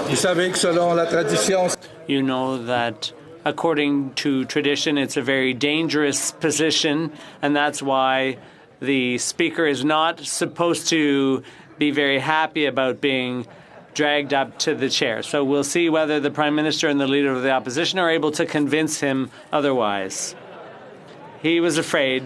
Vous savez que selon la tradition, You know that according to tradition, it's a very dangerous position, and that's why the Speaker is not supposed to be very happy about being dragged up to the chair. So we'll see whether the Prime Minister and the Leader of the Opposition are able to convince him otherwise. He was afraid.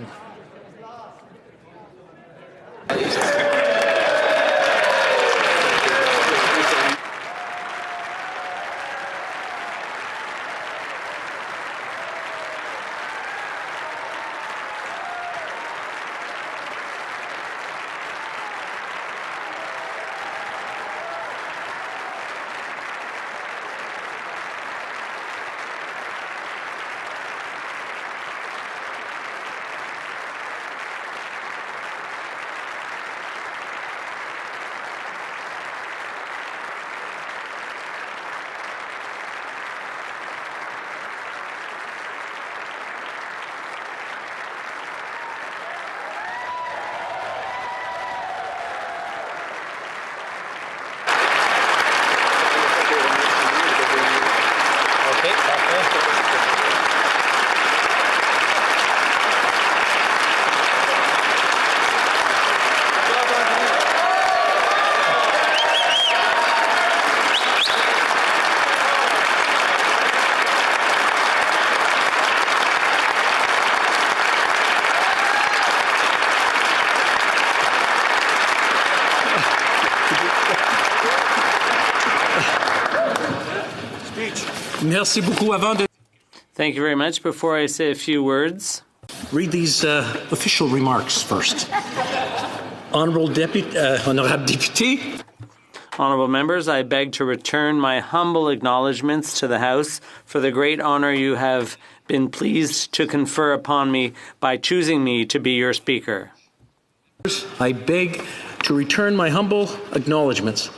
Merci beaucoup. Thank you very much. Before I say a few words, read these official remarks first. Honorable député. Honourable members, I beg to return my humble acknowledgements to the House for the great honour you have been pleased to confer upon me by choosing me to be your Speaker. I beg to return my humble acknowledgements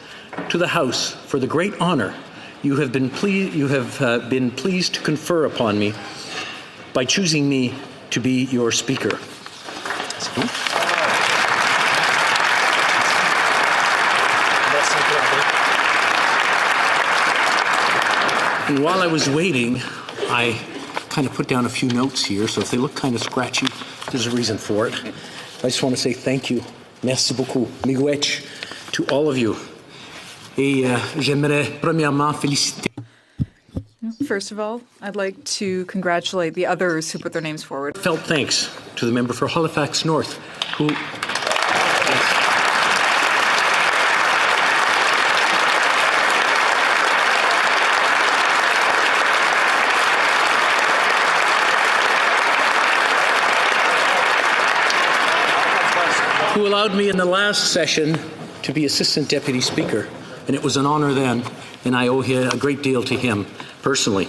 to the House for the great honour you have been pleased to confer upon me by choosing me to be your Speaker. And while I was waiting, I kind of put down a few notes here, so if they look kind of scratchy, there's a reason for it. I just want to say thank you, merci beaucoup, miigwech, to all of you. Et j'aimerais premièrement féliciter. First of all, I'd like to congratulate the others who put their names forward. Felt thanks to the member for Halifax North, who allowed me in the last session to be Assistant Deputy Speaker. And it was an honour then, and I owe a great deal to him personally.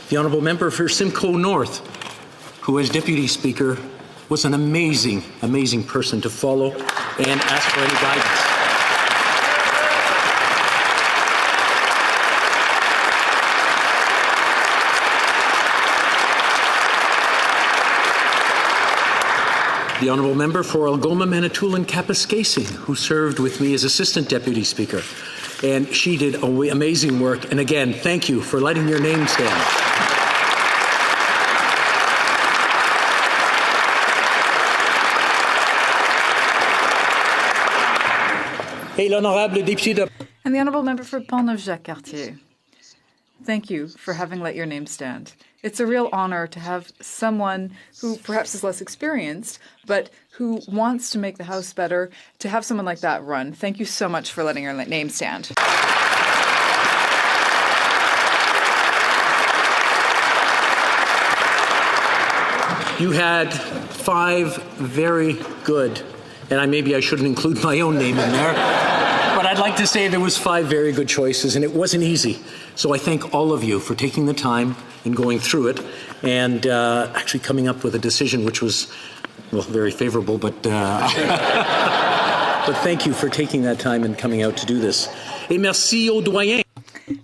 The Honourable Member for Simcoe North, who as Deputy Speaker was an amazing, amazing person to follow and ask for any guidance. The Honourable Member for Algoma, Manitoulin, Kapuskasing, who served with me as Assistant Deputy Speaker. And she did amazing work. And again, thank you for letting your name stand. Et l'honorable député de... And the Honourable Member for Pont-Neuf-Jacques-Cartier. Thank you for having let your name stand. It's a real honor to have someone who perhaps is less experienced, but who wants to make the House better, to have someone like that run. Thank you so much for letting your name stand. You had 5 very good, and maybe I shouldn't include my own name in there, but I'd like to say there was 5 very good choices, and it wasn't easy. So I thank all of you for taking the time and going through it and actually coming up with a decision which was, well, very favorable, but but thank you for taking that time and coming out to do this. Et merci au doyen.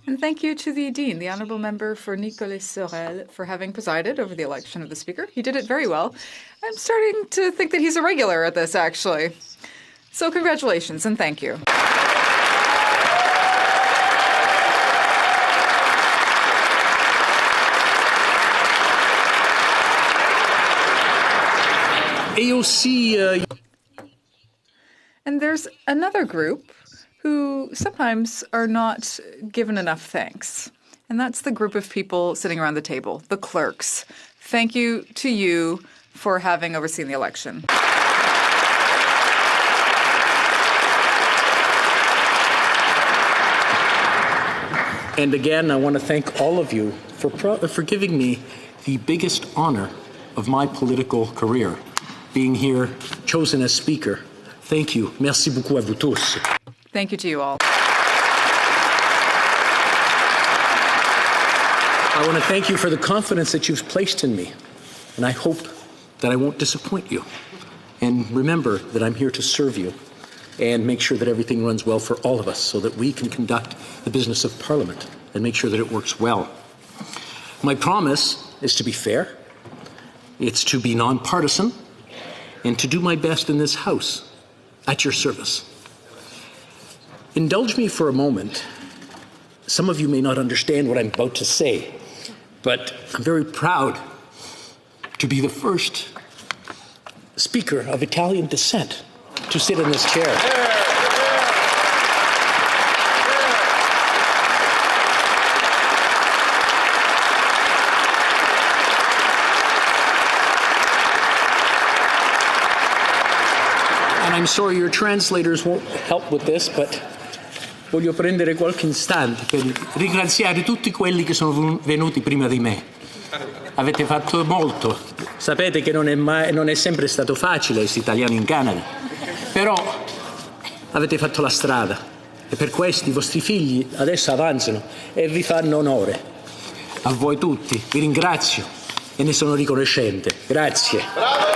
And thank you to the Dean, the Honourable Member for Nicolas Sorel, for having presided over the election of the Speaker. He did it very well. I'm starting to think that he's a regular at this, actually. So congratulations and thank you. aussi... And there's another group who sometimes are not given enough thanks. And that's the group of people sitting around the table, the clerks. Thank you to you for having overseen the election. And again, I want to thank all of you for giving me the biggest honor of my political career, being here chosen as speaker. Thank you. Merci beaucoup à vous tous. Thank you to you all. I want to thank you for the confidence that you've placed in me, and I hope that I won't disappoint you. And remember that I'm here to serve you and make sure that everything runs well for all of us so that we can conduct the business of Parliament and make sure that it works well. My promise is to be fair, it's to be nonpartisan, and to do my best in this House at your service. Indulge me for a moment. Some of you may not understand what I'm about to say, but I'm very proud to be the first speaker of Italian descent to sit in this chair. And I'm sorry your translators won't help with this, but voglio prendere qualche istante per ringraziare tutti quelli che sono venuti prima di me. Avete fatto molto. Sapete che non è sempre stato facile essere italiani in Canada, però avete fatto la strada e per questo i vostri figli adesso avanzano e vi fanno onore. A voi tutti vi ringrazio e ne sono riconoscente. Grazie. Bravo!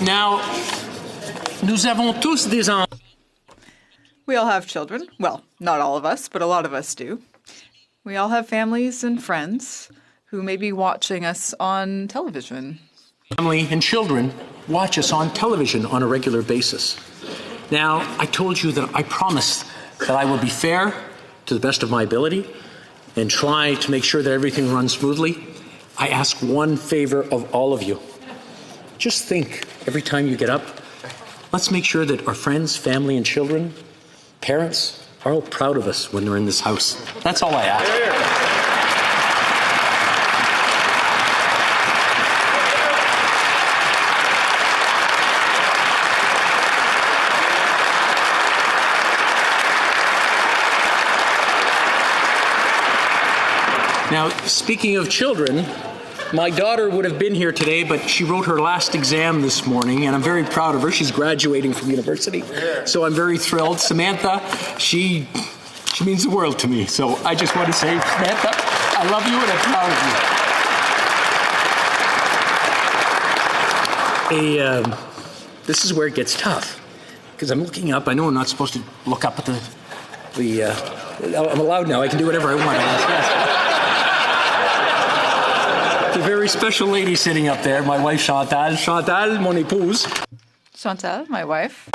Now, nous avons tous des enfants. We all have children. Well, not all of us, but a lot of us do. We all have families and friends who may be watching us on television. Family and children watch us on television on a regular basis. Now, I told you that I promised that I will be fair to the best of my ability and try to make sure that everything runs smoothly. I ask one favor of all of you. Just think, every time you get up, let's make sure that our friends, family, and children, parents, are all proud of us when they're in this house. That's all I ask. Now, speaking of children, my daughter would have been here today, but she wrote her last exam this morning, and I'm very proud of her. She's graduating from university, so I'm very thrilled. Samantha, she means the world to me, so I just want to say, Samantha, I love you and I'm proud of you. This is where it gets tough, because I'm looking up. I know I'm not supposed to look up at I'm allowed now. I can do whatever I want. A very special lady sitting up there, my wife Chantal. Chantal, mon épouse. Chantal, my wife.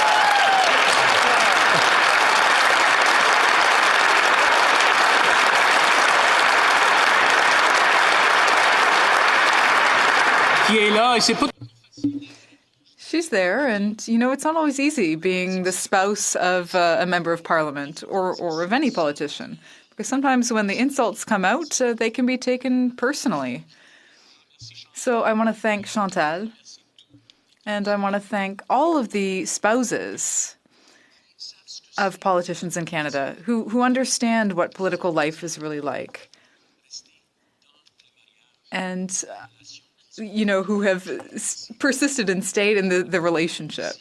Qui est là, et c'est pas... She's there, and, you know, it's not always easy being the spouse of a member of parliament or of any politician, because sometimes when the insults come out, they can be taken personally. So I want to thank Chantal, and I want to thank all of the spouses of politicians in Canada who understand what political life is really like, and you know, who have persisted and stayed in the relationship.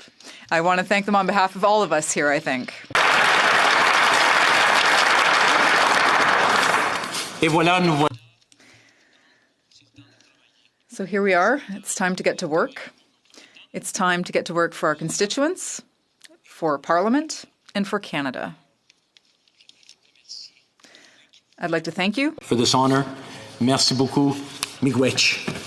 I want to thank them on behalf of all of us here, I think. Et voilà, nous voilà. So here we are. It's time to get to work. It's time to get to work for our constituents, for Parliament, and for Canada. I'd like to thank you for this honor. Merci beaucoup. Miigwech.